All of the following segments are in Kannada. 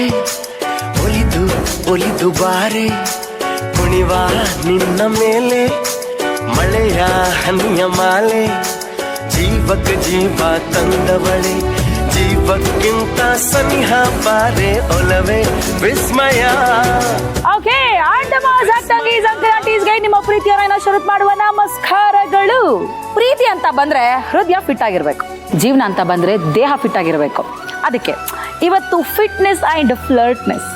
ಬಾರೆ ಒಲಿದು ಒಲಿದು ಬಾರೆ ಕುಣಿವ ನಿನ್ನ ಮೇಲೆ ಮಳೆಯ ಹನಿಯ ಮಾಲೆ ಜೀವಕ್ಕೆ ಜೀವ ತಂದವಳೆ ಜೀವಕ್ಕಿಂತ ಸನಿಹ ಬಾರೆ ಒಲವೇ ವಿಸ್ಮಯ. ಓಕೆ ಗೆ ನಿಮ್ಮ ಪ್ರೀತಿಯನ್ನ ಶರತ್ ಮಾಡುವ ನಮಸ್ಕಾರಗಳು. ಪ್ರೀತಿ ಅಂತ ಬಂದ್ರೆ ಹೃದಯ ಫಿಟ್ ಆಗಿರ್ಬೇಕು, ಜೀವನ ಅಂತ ಬಂದ್ರೆ ದೇಹ ಫಿಟ್ ಆಗಿರ್ಬೇಕು. ಅದಕ್ಕೆ ಇವತ್ತು ಫಿಟ್ನೆಸ್ ಅಂಡ್ ಫ್ಲರ್ಟ್ನೆಸ್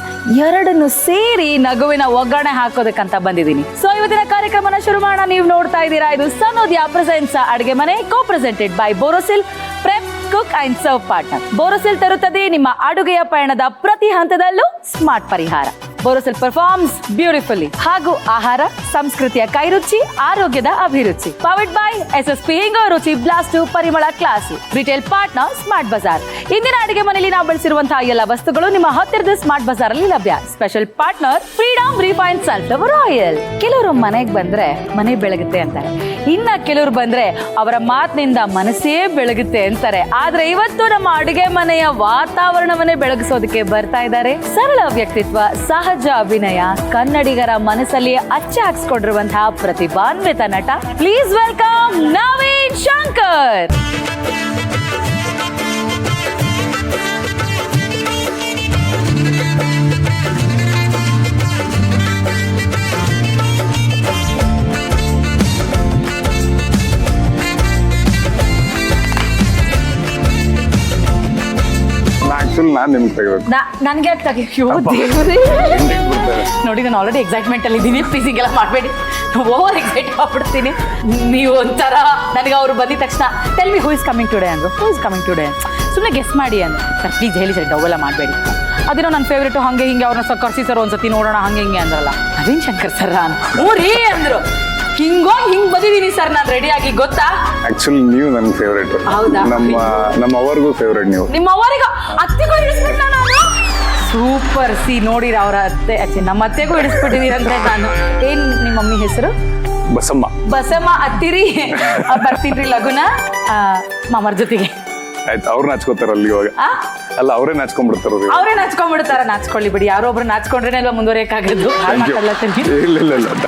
ಎರಡನ್ನು ಸೇರಿ ನಗುವಿನ ಒಗ್ಗರಣೆ ಹಾಕೋದಕ್ಕಂತ ಬಂದಿದ್ದೀನಿ. ಸೊ ಇವತ್ತಿನ ಕಾರ್ಯಕ್ರಮನ ಶುರು ಮಾಡೋಣ. ನೀವು ನೋಡ್ತಾ ಇದ್ದೀರಾ, ಇದು ಸನೋದಿಯಾ ಪ್ರೆಸೆಂಟ್ಸ್ ಅಡುಗೆ ಮನೆ, co presented by Borosil prep cook and serve partner. Borosil ತರುತ್ತದೆ ನಿಮ್ಮ ಅಡುಗೆಯ ಪಯಣದ ಪ್ರತಿ ಹಂತದಲ್ಲೂ ಸ್ಮಾರ್ಟ್ ಪರಿಹಾರ. Borosil performs beautifully. ಹಾಗೂ ಆಹಾರ ಸಂಸ್ಕೃತಿಯ ಕೈರುಚಿ, ಆರೋಗ್ಯದ ಅಭಿರುಚಿ. ಪವರ್ಡ್ ಬೈ SSP ಹಿಂಗೋ ರುಚಿ ಬ್ಲಾಸ್ಟ್ ಪರಿಮಳ class. Retail partner smart Bazaar. ಇಂದಿನ ಅಡುಗೆ ಮನೆಯಲ್ಲಿ ನಾವು ಬಳಸಿರುವಂತಹ ಎಲ್ಲ ವಸ್ತುಗಳು ನಿಮ್ಮ ಹತ್ತಿರದ ಸ್ಮಾರ್ಟ್ ಬಜಾರ್ ಅಲ್ಲಿ ಲಭ್ಯ. Special partner freedom refined sunflower oil. ಕೆಲವರು ಮನೆಗೆ ಬಂದ್ರೆ ಮನೆ ಬೆಳಗುತ್ತೆ ಅಂತಾರೆ, ಇನ್ನ ಕೆಲವರು ಬಂದ್ರೆ ಅವರ ಮಾತಿನಿಂದ ಮನಸ್ಸೇ ಬೆಳಗುತ್ತೆ ಅಂತಾರೆ. ಆದ್ರೆ ಇವತ್ತು ನಮ್ಮ ಅಡುಗೆ ಮನೆಯ ವಾತಾವರಣವನ್ನೇ ಬೆಳಗಿಸೋದಕ್ಕೆ ಬರ್ತಾ ಇದ್ದಾರೆ ಸರಳ ವ್ಯಕ್ತಿತ್ವ, ಸಹಜ ಅಭಿನಯ, ಕನ್ನಡಿಗರ ಮನಸ್ಸಲ್ಲಿ ಅಚ್ಚೆ ಹಾಕ್ಸ್ಕೊಂಡಿರುವಂತಹ ಪ್ರತಿಭಾನ್ವಿತ ನಟ. Please welcome Naveen Shankar. ನಾನು ನಿಮ್ಗೆ ತೆಗಿಬೇಕು. ನನ್ಗೆ ನೋಡಿ, ನಾನು ಆಲ್ರೆಡಿ ಎಕ್ಸೈಟ್ಮೆಂಟ್ ಅಲ್ಲಿ ಇದ್ದೀನಿ. ಪ್ಲೀಸ್ ಹಿಂಗೆಲ್ಲ ಮಾಡಬೇಡಿ, ಓವರ್ ಎಕ್ಸೈಟ್ ಆಗ್ಬಿಡ್ತೀನಿ. ನೀವು ಒಂಥರ ನನಗೆ ಅವ್ರು ಬಂದಿದ ತಕ್ಷಣ tell me who is coming today ಅಂದ್ರು. ಹೂ ಇಸ್ ಕಮಿಂಗ್ ಟುಡೇ ಸುಮ್ಮನೆ ಗೆಸ್ ಮಾಡಿ ಅಂದ್ರು. ಸರ್ ಪ್ಲೀಸ್ ಹೇಳಿ ಸರ್, ಡೌವೆಲ್ಲ ಮಾಡಬೇಡಿ. ಅದೇನೋ ನನ್ನ ಫೇವ್ರೇಟು, ಹಂಗೆ ಹಿಂಗೆ ಅವ್ರನ್ನ ಕರ್ಸಿ ಸರ್ ಒಂದ್ಸತಿ ನೋಡೋಣ ಹಂಗೆ ಹಿಂಗೆ ಅಂದ್ರಲ್ಲ, ನವೀನ್ ಶಂಕರ್ ಸರ್ ಊರೇ ಅಂದ್ರು. ಹಿಂಗೋಗಿ ಹಿಂಗ್ ಬಂದಿದ್ದೀನಿ ಸರ್ ನಾನು ರೆಡಿಯಾಗಿ, ಗೊತ್ತಾ? ಆಕ್ಚುಲಿ ನೀವು ನನ್ನ ಫೇವ್ರೇಟ್. ಹೌದಾ? ನಮ್ಮ ಅವರಿಗೂ ಫೇವ್ರೇಟ್ ನೀವು. ನಿಮ್ಮ ಅವರಿಗೂ ಅತ್ತೆಗೂ ಇಡಿಸ್ಬಿಟ್ಟ ನಾನು. ಸೂಪರ್. ಸಿ ನೋಡಿರ ಅವರ ಅತ್ತೆ, ನಮ್ಮ ಅತ್ತೆಗೂ ಇಡಿಸ್ಬಿಟ್ಟಿದ್ದೀರಂದ್ರೆ ನಾನು. ಏನ್ ನಿಮ್ಮ ಮಮ್ಮಿ ಹೆಸರು? ಬಸಮ್ಮ. ಬಸಮ್ಮ ಅತ್ತಿರಿ. ಬರ್ತೀನ್ರಿ ಲಗುನ ಮಾಮರ್ ಜೊತೆಗೆ. ಆಯ್ತು, ಅವ್ರು ನಾಚ್ಕೋತಾರಲ್ಲ ಇವಾಗ. ಅಲ್ಲ, ಅವರೇ ನಾಚ್ಕೊಂಡ್ಬಿಡ್ತಾರ. ಅವರೇ ನಾಚ್ಕೊಂಡ್ಬಿಡ್ತಾರ. ನಾಚ್ಕೊಳ್ಳಿ ಬಿಡಿ, ಯಾರೋ ಒಬ್ರು ನಾಚ್ಕೊಂಡ್ರೆ ಅಲ್ವಾ ಮುಂದುವರಿಯಕ್ಕಾಗದು.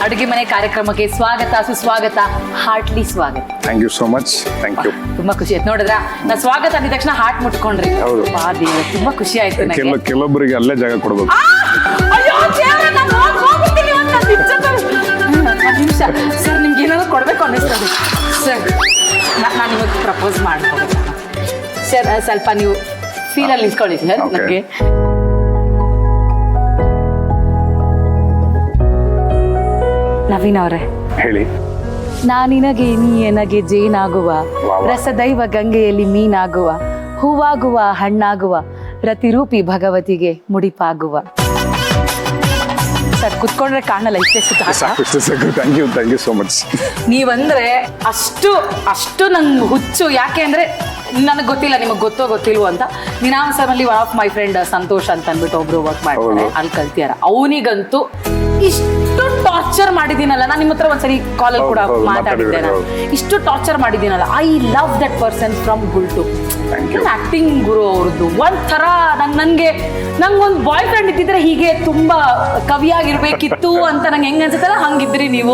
ಅಡುಗೆ ಮನೆ ಕಾರ್ಯಕ್ರಮಕ್ಕೆ ಸ್ವಾಗತ, ಸುಸ್ವಾಗತ, ಹಾರ್ಟ್ಲಿ ಸ್ವಾಗತ. Thank you so much. Thank you. ತುಂಬಾ ಖುಷಿ ಆಯ್ತು. ನೋಡಿದ್ರ ನಾ ಸ್ವಾಗತ ಅಂದಿದ ತಕ್ಷಣ ಹಾರ್ಟ್ ಮುಟ್ಕೊಂಡ್ರಿ. ಹೌದು. ತುಂಬಾ ಖುಷಿ ಆಯ್ತು. ಕೆಲವೊಬ್ಬರಿಗೆ ಅಲ್ಲೇ ಜಾಗ ಕೊಡ್ಬೇಕು. ನಿಮಿಷ ಸರ್, ನಿಮ್ಗೆ ಏನಾದ್ರು ಕೊಡ್ಬೇಕು ಅನ್ನಿಸ್ತದೆ ಸರ್. ನಾನು ನಿಮಗೆ ಪ್ರಪೋಸ್ ಮಾಡ್ಕೋಬೇಕು ಸರ್. ಸ್ವಲ್ಪ ನೀವು ಫೀಲಲ್ಲಿ ನಿಂತ್ಕೊಳ್ಳಿ ಸರ್. ನನಗೆ ನವೀನ್ ಅವರೇ ಹೇಳಿ. ನಾನಿನಗೆ ನೀ ಎನಗೆ ಜೇನಾಗುವ, ರಸದೈವ ಗಂಗೆಯಲ್ಲಿ ಮೀನಾಗುವ, ಹೂವಾಗುವ ಹಣ್ಣಾಗುವ, ರತಿರೂಪಿ ಭಗವತಿಗೆ ಮುಡಿಪಾಗುವ. ಸರ್ ಕುತ್ಕೊಂಡ್ರೆ ಕಾಣಲ್ಲ, ಇಷ್ಟೇ ಥ್ಯಾಂಕ್ ಯು ಸೋ ಮಚ್. ನೀವಂದ್ರೆ ಅಷ್ಟು ನಂಗೆ ಹುಚ್ಚು. ಯಾಕೆ ಅಂದ್ರೆ ನನಗೆ ಗೊತ್ತಿಲ್ಲ, ನಿಮಗೆ ಗೊತ್ತಿಲ್ವೋ ಅಂತ. ನಿನಾಂಸಮಲ್ಲಿ one of my friend Santosh ಅಂತ ಅಂದ್ಬಿಟ್ಟು ಒಬ್ರು ವರ್ಕ್ ಮಾಡ್ತಾರೆ, ಅಲ್ಲಿ ಕಲ್ತಿಯಾರ. ಅವನಿಗಂತೂ ಇಷ್ಟು ಟಾರ್ಚರ್ ಮಾಡಿದ್ದೀನಲ್ಲ, ನಾನು ನಿಮ್ಮ ಹತ್ರ ಒಂದ್ಸರಿ ಕಾಲಲ್ಲಿ ಕೂಡ ಮಾತಾಡಿದ್ದೆ. ನಾನು ಇಷ್ಟು ಟಾರ್ಚರ್ ಮಾಡಿದ್ದೀನಲ್ಲ. I love that person from ಗುಲ್ ಟು ಆಕ್ಟಿಂಗ್. ಗುರು ಅವ್ರದ್ದು ಒಂಥರ ನಂಗೊಂದು ಬಾಯ್ ಫ್ರೆಂಡ್ ಇದ್ದಿದ್ರೆ ಹೀಗೆ ತುಂಬಾ ಕವಿಯಾಗಿರ್ಬೇಕಿತ್ತು ಅಂತ ನಂಗೆ ಹೆಂಗ್ ಅನ್ಸುತ್ತಲ್ಲ, ಹಂಗಿದ್ರಿ ನೀವು.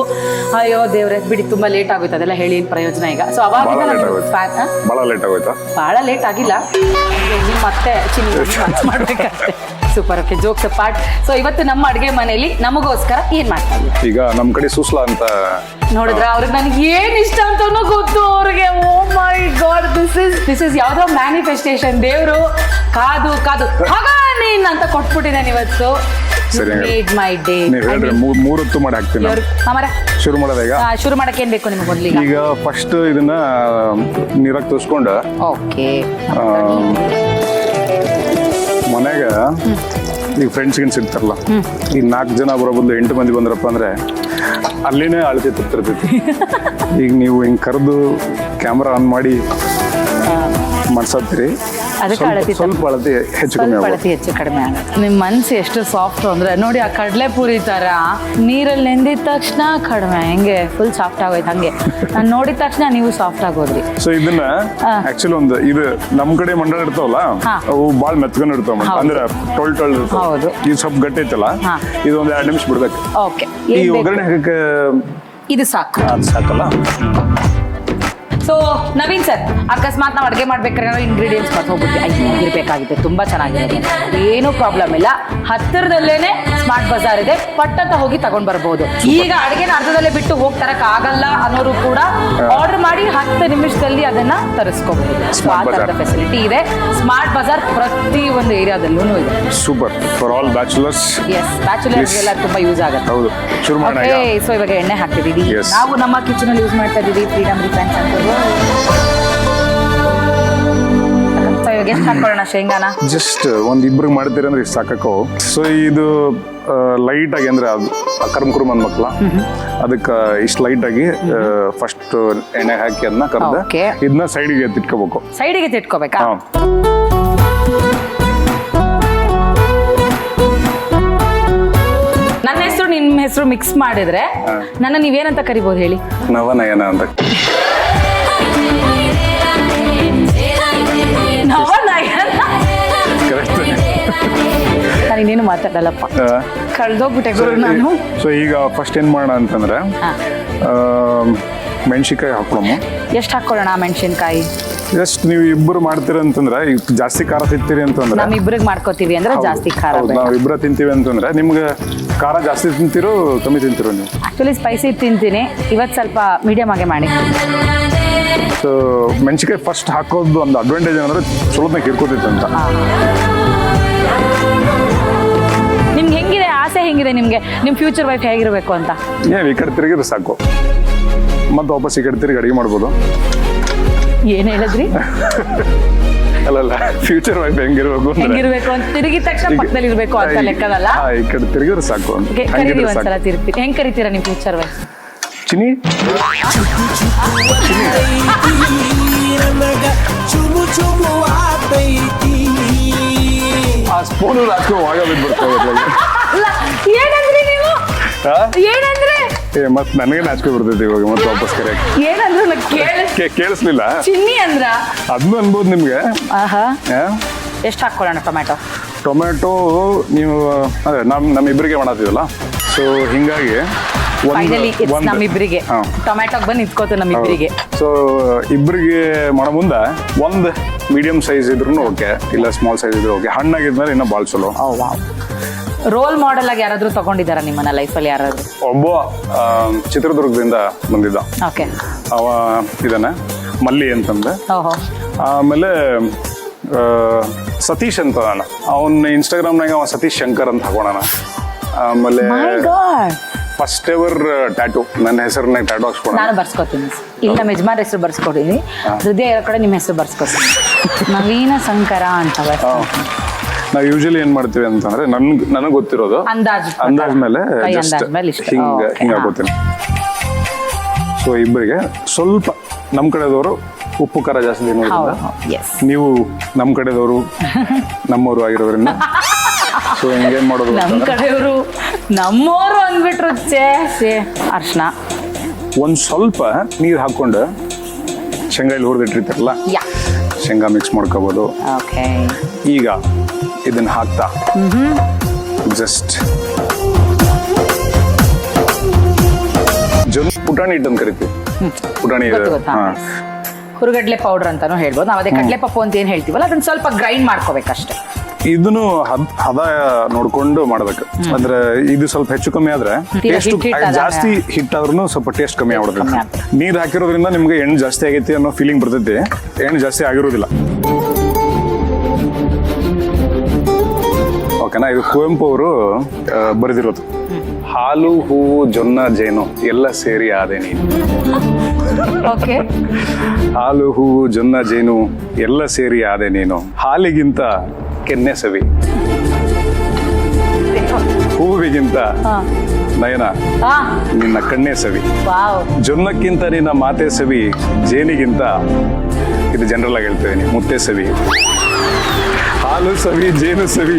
ಅಯ್ಯೋ ದೇವ್ರೆ ಬಿಡಿ, ತುಂಬಾ ಲೇಟ್ ಆಗೋಯ್ತು, ಅದೆಲ್ಲ ಹೇಳಿ ಪ್ರಯೋಜನ ಈಗ. ಸೊ ಅವಾಗ ಬಹಳ ಲೇಟ್ ಆಗಿಲ್ಲ, ಮತ್ತೆ ಮಾಡ್ಬೇಕಷ್ಟೇ. Super. Okay, jokes part. So ಇವತ್ತು ನಮ್ಮ ಅಡುಗೆ ಮನೆಯಲ್ಲಿ ನಮಗೋಸ್ಕರ ಏನ್ ಮಾಡ್ತಾ ಇದ್ದೀವಿ? ಈಗ ನಮ್ ಕಡೆ ಸೂಸ್ಲಾ ಅಂತ ನೋಡಿದ್ರ, ಅವ್ರಿಗೆ ನನಗೆ ಏನ್ ಇಷ್ಟ ಅಂತಾನು ಗೊತ್ತು ಅವ್ರಿಗೆ. ಓ ಮೈ ಗಾಡ್, ದಿಸ್ ಇಸ್ ಯಾವ್ದೋ ಮ್ಯಾನಿಫೆಸ್ಟೇಷನ್. ದೇವ್ರು ಕಾದು ನೀನ್ ಅಂತ ಕೊಟ್ಬಿಟ್ಟಿದ್ದಾನೆ ಇವತ್ತು. My day. ಮೂರೊತ್ತು ಮಾಡಿ ಹಾಕ್ತೀನಿ. ಶುರು ಮಾಡೋದ ಈಗ? ಶುರು ಮಾಡಕ್ಕೆ ಏನ್ ಬೇಕು ನಿಮ್ಗೆ ಮೊದಲಿಗೆ? ಈಗ ಫಸ್ಟ್ ಇದನ್ನ ನೀರಾಗ ತೋರಿಸ್ಕೊಂಡು, ಓಕೆ, ಮನೆಗೆ ಈಗ ಫ್ರೆಂಡ್ಸ್ಗೆ ಸಿಗ್ತಾರಲ್ಲ, ಈಗ 4 ಜನ ಬರೋ ಬದಲು 8 ಮಂದಿ ಬಂದ್ರಪ್ಪ ಅಂದ್ರೆ ಅಲ್ಲಿನೇ ಅಳತೆ ತಪ್ತಿರ್ತೈತಿ. ಈಗ ನೀವು ಹಿಂಗೆ ಕರೆದು ಕ್ಯಾಮ್ರಾ ಆನ್ ಮಾಡಿ ಮಾಡ್ಸತ್ತೀರಿ, ಅದಕ್ಕೆ ಅಳತಿ ಸ್ವಲ್ಪ ಅಳತಿ ಹೆಚ್ಚು ಕಮ್ಮಿ ಸ್ವಲ್ಪ ಆಗ್ಬೋದು. ಅಳತಿ ಹೆಚ್ಚು ಕಡಿಮೆ ಆಗುತ್ತೆ. ನಿಮ್ಮ ಮನಸ್ಸು ಎಷ್ಟು ಸಾಫ್ಟ್ ಅಂದ್ರೆ ನೋಡಿ, ಆ ಕಡಲೆಪುರಿ ತರ ನೀರಲ್ಲಿ ನೆಂದಿದ ತಕ್ಷಣ ಕಡಿಮೆ ಹೆಂಗೆ ಫುಲ್ ಸಾಫ್ಟ್ ಆಗೋಯ್ತು. ಹಂಗೆ ನಾನು ನೋಡಿದ ತಕ್ಷಣ ನೀವು ಸಾಫ್ಟ್ ಆಗೋದ್ರಿ. ಸೊ ಇದನ್ನ ಆಕ್ಚುಲಿ ಒಂದು ಇದು ನಮ್ ಕಡೆ ಮಂಡಳ ಇರ್ತಾವಲ್ಲ, ಹಾ. ಅವು ಬಾಳ್ ಮೆತ್ಕೊಂಡ್ ಇರ್ತಾವ, ಹೌದು. ಅಂದ್ರೆ ಟೊಳ್ ಇರ್ತಾವ. ಹೌದು. ಇದು ಸ್ವಲ್ಪ ಗಟ್ಟಿ ಐತಲ್ಲ, ಹಾ. ಇದು ಒಂದ್ 2 ನಿಮಿಷ ಬಿಡ್ಬೇಕು. ಓಕೆ, ಈ ಒಗ್ಗರಣೆ ಹಾಕಕ್ಕೆ ಇದು ಸಾಕು. ಅದು ಸಾಕಲ್ಲ. ಸೊ ನವೀನ್ ಸರ್, ಅಕಸ್ಮಾತ್ ನಾವು ಅಡುಗೆ ಮಾಡ್ಬೇಕಾದ್ರೆ ನಾವು ಇಂಗ್ರೀಡಿಯೆಂಟ್ಸ್ ಮರ್ತು ಹೋಗ್ಬಿಟ್ಟು ಇರಬೇಕಾಗಿದೆ. ತುಂಬಾ ಚೆನ್ನಾಗಿರೋದು, ಏನೂ ಪ್ರಾಬ್ಲಮ್ ಇಲ್ಲ. ಹತ್ತಿರದಲ್ಲೇನೆ ಸ್ಮಾರ್ಟ್ ಬಜಾರ್ ಇದೆ, ಪಟ್ಟಂತ ಹೋಗಿ ತಗೊಂಡ್ ಬರ್ಬೋದು. ಈಗ ಅಡುಗೆನ ಅರ್ಧದಲ್ಲೇ ಬಿಟ್ಟು ಹೋಗಿ ತರಕ್ ಆಗಲ್ಲ ಅನ್ನೋರು ಕೂಡ ಆರ್ಡರ್ ಮಾಡಿ 10 ನಿಮಿಷದಲ್ಲಿ ಅದನ್ನ ತರಿಸ್ಕೋಬಹುದು. ಆ ತರದ ಫೆಸಿಲಿಟಿ ಇದೆ. ಸ್ಮಾರ್ಟ್ ಬಜಾರ್ ಪ್ರತಿ ಒಂದು ಏರಿಯಾದಲ್ಲೂ ಇದೆ. Super for all bachelors. Yes, ಬ್ಯಾಚುಲರ್ಸ್ಗೆಲ್ಲ ತುಂಬಾ ಯೂಸ್ ಆಗುತ್ತೆ. ಹೌದು, ಶುರು ಮಾಡೋಣ ಈಗ. ಸೊ ಇವಾಗ ಎಣ್ಣೆ ಹಾಕ್ತಿದೀವಿ. Yes. ನಾವು ನಮ್ಮ ಕಿಚನ್ ಅಲ್ಲಿ ಯೂಸ್ ಮಾಡ್ತಾ ಇದೀವಿ ಫ್ರೀಡಮ್ ರಿಫೈನ್ಸ್ ಅಂತ. ಸೊ ಇವಾಗ ಎಷ್ಟು ಹಾಕೊಳ್ಳೋಣ ಶೇಂಗಾನ? ಜಸ್ಟ್ ಒಂದ್ ಇಬ್ರಿಗೆ ಮಾಡ್ತೀರಿ ಅಂದ್ರೆ ಇಷ್ಟು ಸಾಕಕ್ಕೋ. ಸೊ ಇದು ಲೈಟ್ ಆಗಿ ಅಂದ್ರೆ ಅದು ಕರ್ಮಕುರುಮ್ ಅಂದ್ಮಕ್ಳ, ಅದಕ್ಕೆ ಇಷ್ಟು ಲೈಟ್ ಆಗಿ ಫಸ್ಟ್ ಎಣ್ಣೆ ಹಾಕಿ ಅದನ್ನ ಕರ್ದ Okay. ಇದನ್ನ ಸೈಡಿಗೆ ತಿಟ್ಕೋಬೇಕು. ಸೈಡಿಗೆ ತಿಟ್ಕೋಬೇಕಾ? ಹಾ. ನನ್ನ ಹೆಸರು ನಿಮ್ಮ ಹೆಸರು ಮಿಕ್ಸ್ ಮಾಡಿದ್ರೆ ನನ್ನ ನೀವೇನಂತ ಕರಿಬಹುದು ಹೇಳಿ? ನವನಯನ ಅಂತ. ಕರೆಕ್ಟ್. ನಾನು ಇನ್ನೇನು ಮಾತಾಡಲ್ಲಪ್ಪ, ಕಳ್ದೋಗ್ಬಿಟ್ಟೆ ಗುರು ನಾನು. ಸೊ ಈಗ ಫಸ್ಟ್ ಏನ್ ಮಾಡೋಣ ಅಂತಂದ್ರೆ ಮೆಣಸಿನ್ಕಾಯಿ ಹಾಕೊಳ್ಳೋಣ. ಎಷ್ಟು ಹಾಕೊಳ್ಳೋಣ ಮೆಣಸಿನ್ಕಾಯಿ? ಜಸ್ಟ್ ನೀವು ಇಬ್ಬರು ಮಾಡ್ತೀರ ಅಂತಂದ್ರೆ, ಈಗ ಜಾಸ್ತಿ ಖಾರ ತಿಂತೀರಿ ಅಂತಂದ್ರೆ, ನಮ್ಮಿಬ್ರಿಗೆ ಮಾಡ್ಕೋತೀವಿ ಅಂದ್ರೆ ಜಾಸ್ತಿ ಖಾರ ಬೇಡ. ನಾವು ಇಬ್ಬರ ತಿಂತೀವಿ ಅಂತಂದ್ರೆ ನಿಮ್ಗೆ ಖಾರ ಜಾಸ್ತಿ ತಿಂತೀರೋ ಕಮ್ಮಿ ತಿಂತೀರೋ ನೀವು? ಆಕ್ಚುಲಿ ಸ್ಪೈಸಿ ತಿಂತೀನಿ, ಇವತ್ತು ಸ್ವಲ್ಪ ಮೀಡಿಯಂ ಆಗಿ ಮಾಡಿ. ಸೊ ಮೆಣಸಿನ್ಕಾಯಿ ಫಸ್ಟ್ ಹಾಕೋದು ಒಂದು ಅಡ್ವಾಂಟೇಜ್ ಏನಂದ್ರೆ ಚಲೋತ್ನಾಗ ಹಿರ್ಕೋತೈತೆ ಅಂತ. ನಿಮ್ಗೆ ಹೆಂಗಿದೆ ಆಸೆ, ಹೆಂಗಿದೆ ನಿಮ್ಗೆ ನಿಮ್ಮ ಫ್ಯೂಚರ್ ವೈಫ್ ಹೇಗಿರ್ಬೇಕು ಅಂತ? ಏನ್ ಈ ಕಡೆ ತಿರುಗಿದ್ರೆ ಸಾಕು, ಮತ್ತೆ ವಾಪಸ್ ಈ ಕಡೆ ತಿರುಗಿ ಅಡಿಗೆ ಮಾಡ್ಬೋದು. ಏನ್ ಹೇಳಿದ್ರಿ? ಅಲ್ಲಲ್ಲ, ಫ್ಯೂಚರ್ ವೈಫ್ ಹೆಂಗಿರ್ಬೇಕು ಅಂದ್ರೆ ಹೆಂಗಿರ್ಬೇಕು ಅಂತ ತಿರುಗಿದ ತಕ್ಷಣ ಪಕ್ಕದಲ್ಲಿ ಇರ್ಬೇಕು ಅಂತ ಲೆಕ್ಕದಲ್ಲ. ಈ ಕಡೆ ತಿರುಗಿದ್ರೆ ಸಾಕು ಅಂತ. ಕರೀರಿ ಹಂಗಿದ್ರೆ ಒಂದ್ಸಲ ಸಾಕು. ತಿರುಗ್ತೀನಿ. ಹೆಂಗ್ ಕರಿತೀರಾ ನಿಮ್ ಫ್ಯೂಚರ್ ವೈಫ್? ಚಿನಿ ಆ ಸ್ಪೂನ್ ಹಾಕೋ ಆಗ ಬಿಟ್ಬಿಡ್ತೇವೆ. ಅಲ್ಲ, ಏನಂದ್ರಿ ನೀವು? ಏನಂದ್ರೆ? ಮತ್ ನನಗೆ ನಾಚಿಕೆ ಬರ್ತೈತಿ ಇವಾಗ ಮತ್ತೆ ವಾಪಸ್ ಕರೆಯಕ್ಕೆ. ಏನಂದ್ರು ನಾ ಕೇಳಿಸ್ಲಿಲ್ಲ. ಚಿನ್ನಿ ಅಂದ್ರ? ಅದನ್ನು ಅನ್ಬೋದು ನಿಮ್ಗೆ. ಆಹಾ, ಆ? ಎಷ್ಟು ಹಾಕೊಳ್ಳೋಣ ಟೊಮ್ಯಾಟೊ? ಟೊಮೆಟೊ ನೀವು ಅದೇ ನಮ್ಮಿಬ್ಬರಿಗೆ ಮಾಡತ್ತೀವಲ್ಲ, ಸೊ ಹಿಂಗಾಗಿ ಫೈನಲಿ ನಮ್ಮಿಬ್ರಿಗೆ ಟೊಮ್ಯಾಟೊಗೆ ಬಂದು ನಿಂತ್ಕೋತು ನಮ್ಮಿಬ್ರಿಗೆ. ಸೊ ಇಬ್ಬರಿಗೆ ಮಾಡೋ ಮುಂದೆ ಒಂದು ಮೀಡಿಯಂ ಸೈಜ್ ಇದ್ರೂ ಓಕೆ, ಇಲ್ಲ ಸ್ಮಾಲ್ ಸೈಜ್ ಇದ್ರು ಓಕೆ. ಹಣ್ಣಾಗಿದ್ಮೇಲೆ ಇನ್ನೂ ಭಾಳ ಚಲೋ. ರೋಲ್ ಮಾಡೆಲ್ ಆಗಿ ಯಾರಾದ್ರೂ ತಗೊಂಡಿದ್ದಾರ ನಿಮ್ಮನ್ನ ಲೈಫಲ್ಲಿ ಯಾರಾದ್ರೂ? ಒಬ್ಬ ಚಿತ್ರದುರ್ಗದಿಂದ ಬಂದಿದ್ದ, ಓಕೆ. ಅವ ಇದಾನೆ ಮಲ್ಲಿ ಅಂತಂದ್ರೆ. ಓಹೋ. ಆಮೇಲೆ ಸತೀಶ್ ಅಂತ ಅದಾನ, ಅವನ ಇನ್ಸ್ಟಾಗ್ರಾಮ್ನಾಗ ಅವ ಸತೀಶ್ ಶಂಕರ್ ಅಂತ ಹಾಕೋಣ. ಆಮೇಲೆ ಮೈ ಗಾಡ್, ಫಸ್ಟ್ ಎವರ್ ಟ್ಯಾಟೂ, ನನ್ನ ಹೆಸರನ್ನ ಟ್ಯಾಟೂ ಹಾಕ್ಸ್ಕೊಳ. ನಾನು ಬರ್ಸ್ಕೊತೀನಿ. ಇಲ್ಲಿ ನಮ್ಮ ಯಜಮಾನ್ ಹೆಸರು ಬರ್ಸ್ಕೊಡಿನಿ, ಹೃದಯ ಇರೋ ಕಡೆ ನಿಮ್ಮ ಹೆಸರು ಬರ್ಸ್ಕೊತೀನಿ. ನವೀನ ಶಂಕರ ಅಂತ. ನಾವು ಯೂಶಲಿ ಏನ್ ಮಾಡ್ತೀವಿ ಅಂತಂದ್ರೆ ನನಗೆ ಗೊತ್ತಿರೋದು ಅಂದಾಜ್ ಮೇಲೆ ಹಿಂಗ ಹಾಕೋತೀನಿ. ಸೊ ಇಬ್ಬರಿಗೆ ಸ್ವಲ್ಪ ನಮ್ ಕಡೆದವರು ಉಪ್ಪು ಖಾರ ಜಾಸ್ತಿ ತಿನ್ನೋದ್ರಿಂದ, ನೀವು ನಮ್ ಕಡೆದವರು ನಮ್ಮವರು ಆಗಿರೋದ್ರಿಂದ, ಸೊ ಹಿಂಗೇನ್ ಮಾಡೋದು ನಮ್ ಕಡೆಯವರು ನಮ್ಮೋರು ಅಂದ್ಬಿಟ್ರು. ಅರ್ಶನ ಒಂದ್ ಸ್ವಲ್ಪ ನೀರ್ ಹಾಕೊಂಡು ಶೇಂಗಾ ಇಲ್ಲಿ ಹುರಿದಿಟ್ಟಿರ್ತಾರಲ್ಲ, ಶೇಂಗಾ ಮಿಕ್ಸ್ ಮಾಡ್ಕೋಬಹುದು. ಈಗ ಇದನ್ನ ಹಾಕ್ತಾ ಜಸ್ಟ್ ಪುಟಾಣಿ ಹಿಟ್ಟು ಅಂತ ಕರಿತೀವಿ. ಪುಟಾಣಿ ಹುರುಗಡ್ಲೆ ಪೌಡರ್ ಅಂತಾನು ಹೇಳ್ಬೋದು ನಾವು. ಅದೇ ಕಡ್ಲೆ ಪಪ್ಪು ಅಂತ ಏನ್ ಹೇಳ್ತೀವಲ್ಲ, ಅದನ್ನ ಸ್ವಲ್ಪ ಗ್ರೈಂಡ್ ಮಾಡ್ಕೋಬೇಕಷ್ಟೇ. ಇದನ್ನು ಹದ ನೋಡ್ಕೊಂಡು ಮಾಡ್ಬೇಕು. ಅಂದ್ರೆ ಇದು ಸ್ವಲ್ಪ ಹೆಚ್ಚು ಕಮ್ಮಿ ಆದ್ರೆ ಟೇಸ್ಟ್, ಜಾಸ್ತಿ ಹಿಟ್ಟಾದ್ರೂ ಸ್ವಲ್ಪ ಟೇಸ್ಟ್ ಕಮ್ಮಿ ಆಗ್ಬಿಡುತ್ತೆ. ನೀರ್ ಹಾಕಿರೋದ್ರಿಂದ ನಿಮ್ಗೆ ಎಣ್ಣೆ ಜಾಸ್ತಿ ಆಗೈತಿ ಅನ್ನೋ ಫೀಲಿಂಗ್ ಬರ್ತೈತಿ, ಎಣ್ಣೆ ಜಾಸ್ತಿ ಆಗಿರೋದಿಲ್ಲ. ಓಕೆನಾ? ಇದು ಕುವೆಂಪು ಅವರು ಬರೆದಿರೋದು. ಹಾಲು ಹೂವು ಜೊನ್ನ ಜೇನು ಎಲ್ಲ ಸೇರಿ ಆದೆ ನೀನು. ಹಾಲು ಹೂವು ಜೊನ್ನ ಜೇನು ಎಲ್ಲ ಸೇರಿ ಆದೆ ನೀನು, ಹಾಲಿಗಿಂತ ಕೆನ್ನೆ ಸವಿ, ಹೂವಿಗಿಂತ ನಯನ, ಹಾ ನಿನ್ನ ಕಣ್ಣೇ ಸವಿ, ವಾವ್ ಜೊನ್ನಕ್ಕಿಂತ ನಿನ್ನ ಮಾತೆ ಸವಿ, ಜೇನಿಗಿಂತ, ಇದು ಜನರಲ್ ಆಗಿ ಹೇಳ್ತೇನೆ, ಮುತ್ತೆ ಸವಿ, ಹಾಲು ಸವಿ, ಜೇನು ಸವಿ,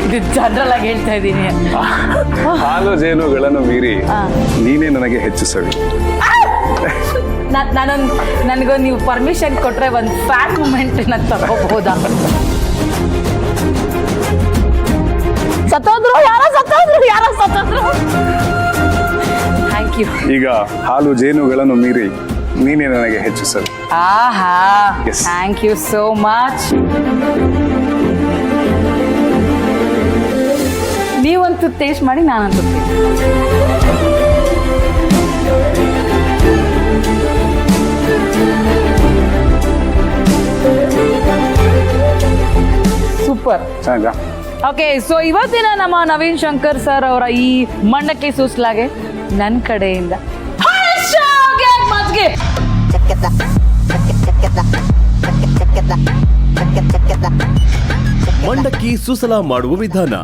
ಇದು ಜನರಲ್ ಆಗಿ ಹೇಳ್ತಾ ಇದ್ದೀನಿ. ಹಾಲು ಜೇನುಗಳನ್ನು ಮೀರಿ ನೀನೇ ನನಗೆ ಹೆಚ್ಚು ಸವಿ. ನನಗೊಂದು ನೀವು ಪರ್ಮಿಷನ್ ಕೊಟ್ರೆ ಒಂದು ಫ್ಯಾನ್ ಮೂಮೆಂಟ್ ನಾನು ತಗೋಬಹುದಾ? ಸತ್ತೋದ್ರು ಥ್ಯಾಂಕ್ ಯು. ಈಗ ಹಾಲು ಜೇನುಗಳನ್ನು ಮೀರಿ ನೀನೇ ನನಗೆ ಹೆಚ್ಚು ಸವಿ. ಆಹಾ Yes. Thank you so much. ನೀವಂತೂ ಟೇಸ್ಟ್ ಮಾಡಿ, ನಾನಂತೂ ಸೂಪರ್. ಚೆನ್ನಾಗ? ಓಕೆ, ಸೊ ಇವತ್ತಿನ ನಮ್ಮ ನವೀನ್ ಶಂಕರ್ ಸರ್ ಅವರ ಈ ಮಂಡಕ್ಕಿ ಸೂಸ್ಲಾಗೆ ನನ್ನ ಕಡೆಯಿಂದ ಮಜ್ಗೆ. ಮಂಡಕ್ಕಿ ಸುಸಲಾ ಮಾಡುವ ವಿಧಾನ.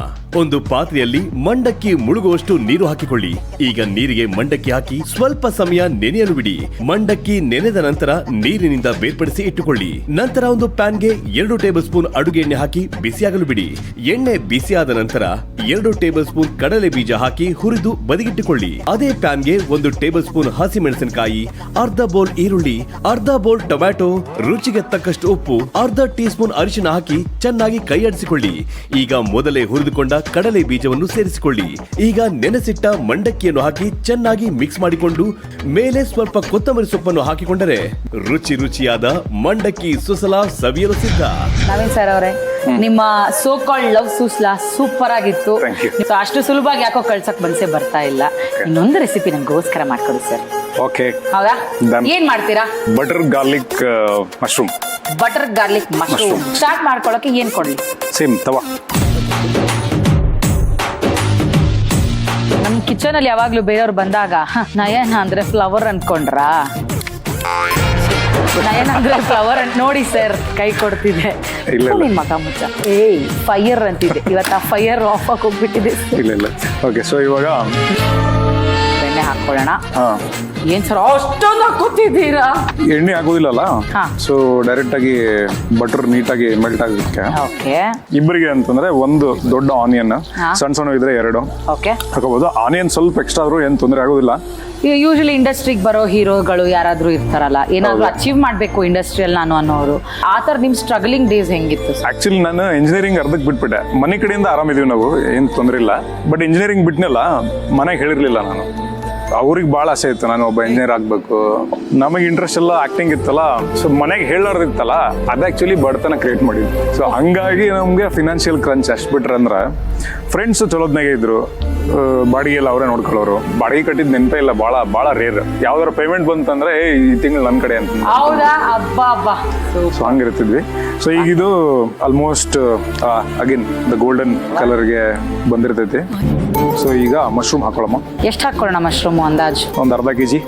ಒಂದು ಪಾತ್ರೆಯಲ್ಲಿ ಮಂಡಕ್ಕಿ ಮುಳುಗುವಷ್ಟು ನೀರು ಹಾಕಿಕೊಳ್ಳಿ. ಈಗ ನೀರಿಗೆ ಮಂಡಕ್ಕಿ ಹಾಕಿ ಸ್ವಲ್ಪ ಸಮಯ ನೆನೆಯಲು ಬಿಡಿ. ಮಂಡಕ್ಕಿ ನೆನೆದ ನಂತರ ನೀರಿನಿಂದ ಬೇರ್ಪಡಿಸಿ ಇಟ್ಟುಕೊಳ್ಳಿ. ನಂತರ ಒಂದು ಪ್ಯಾನ್ಗೆ 2 ಟೇಬಲ್ ಸ್ಪೂನ್ ಅಡುಗೆ ಎಣ್ಣೆ ಹಾಕಿ ಬಿಸಿಯಾಗಲು ಬಿಡಿ. ಎಣ್ಣೆ ಬಿಸಿಯಾದ ನಂತರ 2 ಟೇಬಲ್ ಸ್ಪೂನ್ ಕಡಲೆ ಬೀಜ ಹಾಕಿ ಹುರಿದು ಬದಿಗಿಟ್ಟುಕೊಳ್ಳಿ. ಅದೇ ಪ್ಯಾನ್ಗೆ 1 ಟೇಬಲ್ ಸ್ಪೂನ್ ಹಸಿಮೆಣಸಿನಕಾಯಿ, ಅರ್ಧ ಬೌಲ್ ಈರುಳ್ಳಿ, ಅರ್ಧ ಬೌಲ್ ಟೊಮ್ಯಾಟೊ, ರುಚಿಗೆ ತಕ್ಕಷ್ಟು ಉಪ್ಪು, ಅರ್ಧ ಟೀ ಸ್ಪೂನ್ ಅರಿಶಿನ ಹಾಕಿ ಚೆನ್ನಾಗಿ ಕೈಯಾಡಿಸಿಕೊಳ್ಳಿ. ಈಗ ಮೊದಲೇ ಹುರಿದುಕೊಂಡ ಕಡಲೆ ಬೀಜವನ್ನು ಸೇರಿಸಿಕೊಳ್ಳಿ. ಈಗ ನೆನೆಸಿಟ್ಟ ಮಂಡಕ್ಕಿಯನ್ನು ಹಾಕಿ ಚೆನ್ನಾಗಿ ಮಿಕ್ಸ್ ಮಾಡಿಕೊಂಡು ಮೇಲೆ ಸ್ವಲ್ಪ ಕೊತ್ತಂಬರಿ ಸೊಪ್ಪನ್ನು ಹಾಕಿಕೊಂಡರೆ ರುಚಿಯಾದ ಮಂಡಕ್ಕಿ ಸುಸಲಾ ಸವಿಯಲು ಸಿದ್ಧ. ನವೀನ್ ಸರ್ ಅವರೇ, ನಿಮ್ಮ ಸೋ ಕಾಲ್ಡ್ ಲವ್ ಸೂಸ್ಲಾ ಸೂಪರ್ ಆಗಿತ್ತು. Thank you. So, ಅಷ್ಟು ಸುಲಭವಾಗಿ ಯಾಕೋ ಕಳ್ಸಕ್ ಮನಸ್ಸೇ ಬರ್ತಾ ಇಲ್ಲ. ಇನ್ನೊಂದು ರೆಸಿಪಿ ನಂಗೋಸ್ಕರ ಮಾಡ್ಕೊಡಿ ಸರ್. ಓಕೆ, ಹೌದಾ? Done. ಏನ್ ಮಾಡ್ತೀರಾ? Butter garlic mushroom. Butter garlic mushroom start ಮಾಡ್ಕೊಳಕ್ಕೆ ಏನ್ ಕೊಡ್ಲಿ? ಸೇಮ್ ತವಾ. ನಮ್ ಕಿಚನ್ ಅಲ್ಲಿ ಯಾವಾಗ್ಲೂ ಬೇರೆಯವ್ರು ಬಂದಾಗ ನಯನ ಅಂದ್ರೆ ಫ್ಲವರ್ ಅನ್ಕೊಂಡ್ರಾ? ನಯನ ಅಂದ್ರೆ ಫ್ಲವರ್ ಅಂತ ನೋಡಿ ಸರ್ ಕೈ ಕೊಡ್ತಿದೆ. ಇಲ್ಲ. ನಿನ್ ಮಗ ಮುಚ್ಚ. ಏಯ್ ಫೈರ್ ಅಂತಿದೆ, ಇವತ್ತು ಆ ಫೈರ್ ಆಫ್ ಆಗಿ ಹೋಗ್ಬಿಟ್ಟಿದೆ. ಇಲ್ಲ. ಓಕೆ, ಸೊ ಇವಾಗ ಎಣ್ಣೆ ಹಾಕೊಳ್ಳೋಣ. ಹಾ, ಏನ್ ಸರ್ ಅಷ್ಟೊಂದು ಹಾಕೋತಿದ್ದೀರಾ? ಎಣ್ಣೆ ಆಗೋದಿಲ್ಲಲ್ಲ, ಹಾ. ಸೊ ಡೈರೆಕ್ಟ್ ಆಗಿ ಬಟರ್ ನೀಟಾಗಿ ಮೆಲ್ಟ್ ಆಗೋದಕ್ಕೆ ಓಕೆ ಇಬ್ಬರಿಗೆ ಅಂತಂದ್ರೆ ಒಂದು ದೊಡ್ಡ ಆನಿಯನ್, ಹಾ. ಸಣ್ಣ ಇದ್ರೆ 2 ಓಕೆ. ಹಾಕೋಬಹುದು. ಆನಿಯನ್ ಸ್ವಲ್ಪ ಎಕ್ಸ್ಟ್ರಾ ಆದ್ರೂ ಏನ್ ತೊಂದರೆ ಆಗೋದಿಲ್ಲ. ಯೂಶಲಿ ಇಂಡಸ್ಟ್ರಿಗೆ ಬರೋ ಹೀರೋಗಳು ಯಾರಾದ್ರೂ ಇರ್ತಾರಲ್ಲ, ಏನಾದ್ರು ಹೌದು. ಅಚೀವ್ ಮಾಡ್ಬೇಕು ಇಂಡಸ್ಟ್ರಿಯಲ್ಲಿ ನಾನು ಅನ್ನೋರು, ಆ ತರ ನಿಮ್ ಸ್ಟ್ರಗಲಿಂಗ್ ಡೇಸ್ ಹೆಂಗಿತ್ತು ಸರ್? ಆಕ್ಚುಲಿ ನಾನು ಇಂಜಿನಿಯರಿಂಗ್ ಅರ್ಧಕ್ಕೆ ಬಿಟ್ಬಿಟ್ಟೆ. ಮನೆ ಕಡೆಯಿಂದ ಆರಾಮಿದೀವಿ ನಾವು, ಏನ್ ತೊಂದರೆ ಇಲ್ಲ. ಬಟ್ ಇಂಜಿನಿಯರಿಂಗ್ ಬಿಟ್ನಲ್ಲ, ಮನೆಗೆ ಹೇಳಿರ್ಲಿಲ್ಲ ನಾನು. ಅವ್ರಿಗೆ ಭಾಳ ಆಸೆ ಇತ್ತು ನಾನು ಒಬ್ಬ ಇಂಜಿನಿಯರ್ ಆಗ್ಬೇಕು. ನಮಗೆ ಇಂಟ್ರೆಸ್ಟ್ ಎಲ್ಲ ಆಕ್ಟಿಂಗ್ ಇತ್ತಲ್ಲ, ಸೊ ಮನೆಗೆ ಹೇಳಾರ್ದಿತ್ತಲ್ಲ, ಅದು ಆಕ್ಚುಲಿ ಬಡತನ ಕ್ರಿಯೇಟ್ ಮಾಡಿದ್ವಿ. ಸೊ ಹಂಗಾಗಿ ನಮ್ಗೆ ಫಿನಾನ್ಷಿಯಲ್ ಕ್ರಂಚ್ ಅಷ್ಟು ಬಿಟ್ರೆ ಅಂದ್ರೆ ಫ್ರೆಂಡ್ಸ್ ಚಲೋದ್ನಾಗೆ ಇದ್ರು. ಬಾಡಿಗೆ ಎಲ್ಲ ಅವರೇ ನೋಡ್ಕೊಳ್ಳೋರು. ಬಾಡಿಗೆ ಕಟ್ಟಿದ್ ನೆನಪೇ ಇಲ್ಲ, ಭಾಳ ರೇರ್. ಯಾವ್ದಾರ ಪೇಮೆಂಟ್ ಬಂತಂದ್ರೆ ಈ ತಿಂಗಳು ನನ್ನ ಕಡೆ ಅಂತ. ಹೌದಾ? ಅಬ್ಬಾ. ಸೊ ಹಂಗಿರ್ತಿದ್ವಿ. ಸೊ ಈಗ ಇದು ಆಲ್ಮೋಸ್ಟ್ ಅಗೇನ್ ದ ಗೋಲ್ಡನ್ ಕಲರ್ಗೆ ಬಂದಿರ್ತೈತಿ. ಸೊ ಈಗ ಮಶ್ರೂಮ್ ಹಾಕೊಳ್ಳಮ್ಮ. ಎಷ್ಟು ಹಾಕೊಳ್ಳೋಣ ಮಶ್ರೂಮು ಅಂದಾಜು? ಒಂದು ಅರ್ಧ ಕೆಜಿ,